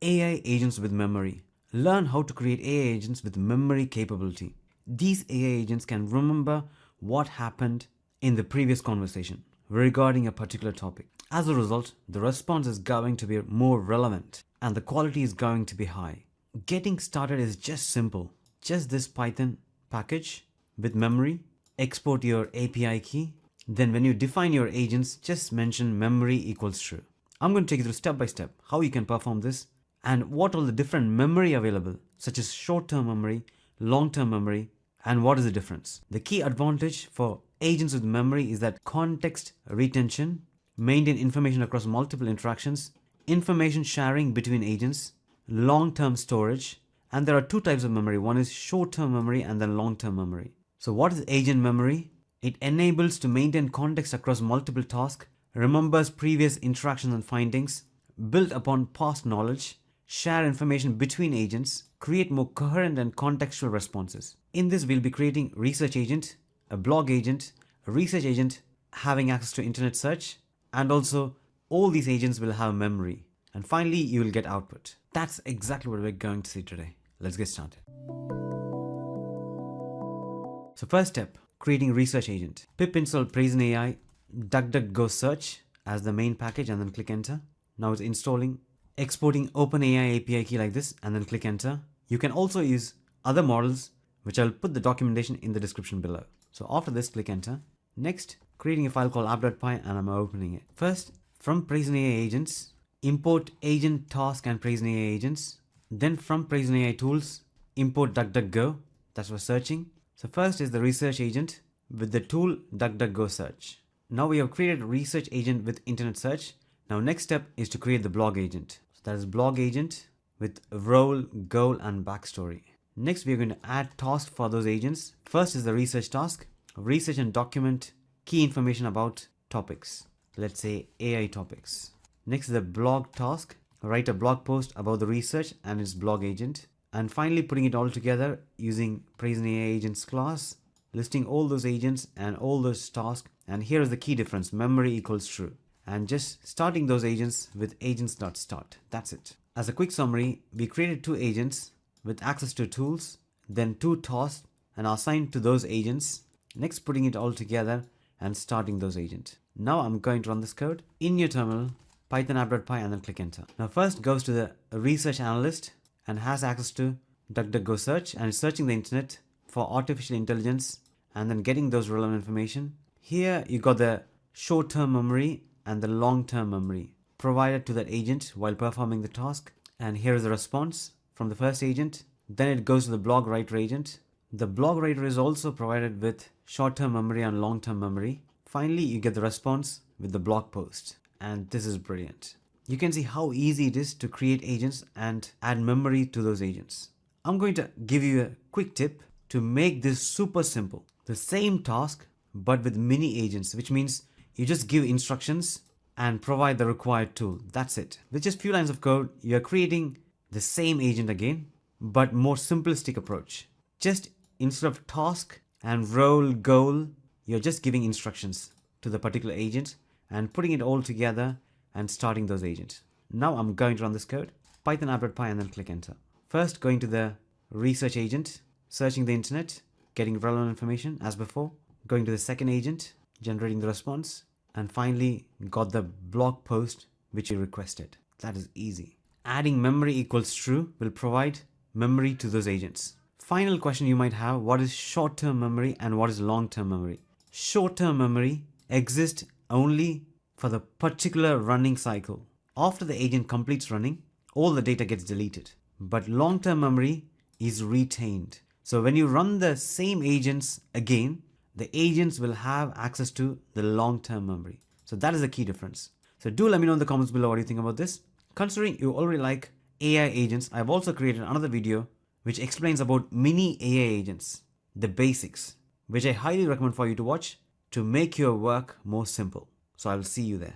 AI agents with memory. Learn how to create AI agents with memory capability. These AI agents can remember what happened in the previous conversation regarding a particular topic. As a result, the response is going to be more relevant and the quality is going to be high. Getting started is just simple. Just this Python package with memory, export your API key. Then when you define your agents, just mention memory equals true. I'm going to take you through step by step how you can perform this and what are the different memory available, such as short-term memory, long-term memory, and what is the difference. The key advantage for agents with memory is that context retention, maintain information across multiple interactions, information sharing between agents, long-term storage, and there are two types of memory. One is short-term memory and then long-term memory. So what is agent memory? It enables to maintain context across multiple tasks, remembers previous interactions and findings, build upon past knowledge, share information between agents, create more coherent and contextual responses. In this, we'll be creating research agent, a blog agent, a research agent having access to internet search, and also all these agents will have memory. And finally, you will get output. That's exactly what we're going to see today. Let's get started. So first step, creating research agent. Pip install PraisonAI DuckDuckGo-search as the main package and then click enter. Now it's installing. Exporting OpenAI API key like this and then click enter. You can also use other models, which I'll put the documentation in the description below. So after this, click enter. Next, creating a file called app.py and I'm opening it. First, from PraisonAI agents, import agent, task, and PraisonAI agents. Then from PraisonAI tools, import DuckDuckGo. That's for searching. So first is the research agent with the tool DuckDuckGo-search. Now we have created a research agent with internet search. Now next step is to create the blog agent. So that is blog agent with role, goal, and backstory. Next, we are going to add tasks for those agents. First is the research task. Research and document key information about topics. Let's say AI topics. Next is the blog task. Write a blog post about the research and its blog agent. And finally, putting it all together using PraisonAI agents class, listing all those agents and all those tasks. And here is the key difference, memory equals true. And just starting those agents with agents.start. That's it. As a quick summary, we created two agents with access to tools, then two tasks and assigned to those agents. Next, putting it all together and starting those agents. Now I'm going to run this code. In your terminal, Python app.py and then click enter. Now first goes to the research analyst and has access to DuckDuckGo-search and is searching the internet for artificial intelligence and then getting those relevant information. Here you got the short-term memory and the long-term memory provided to that agent while performing the task. And here is the response from the first agent. Then it goes to the blog writer agent. The blog writer is also provided with short-term memory and long-term memory. Finally, you get the response with the blog post. And this is brilliant. You can see how easy it is to create agents and add memory to those agents. I'm going to give you a quick tip to make this super simple. The same task, but with mini agents, which means you just give instructions and provide the required tool. That's it. With just few lines of code, you're creating the same agent again, but more simplistic approach. Just instead of task and role, goal, you're just giving instructions to the particular agent and putting it all together and starting those agents. Now I'm going to run this code, Python app.py and then click enter. First, going to the research agent, searching the internet, getting relevant information as before, going to the second agent, generating the response, and finally got the blog post which you requested. That is easy. Adding memory equals true will provide memory to those agents. Final question you might have, what is short-term memory and what is long-term memory? Short-term memory exists only for the particular running cycle. After the agent completes running, all the data gets deleted. But long-term memory is retained. So when you run the same agents again, the agents will have access to the long-term memory. So that is the key difference. So do let me know in the comments below what you think about this. Considering you already like AI agents, I've also created another video which explains about mini AI agents, the basics, which I highly recommend for you to watch to make your work more simple. So I'll see you there.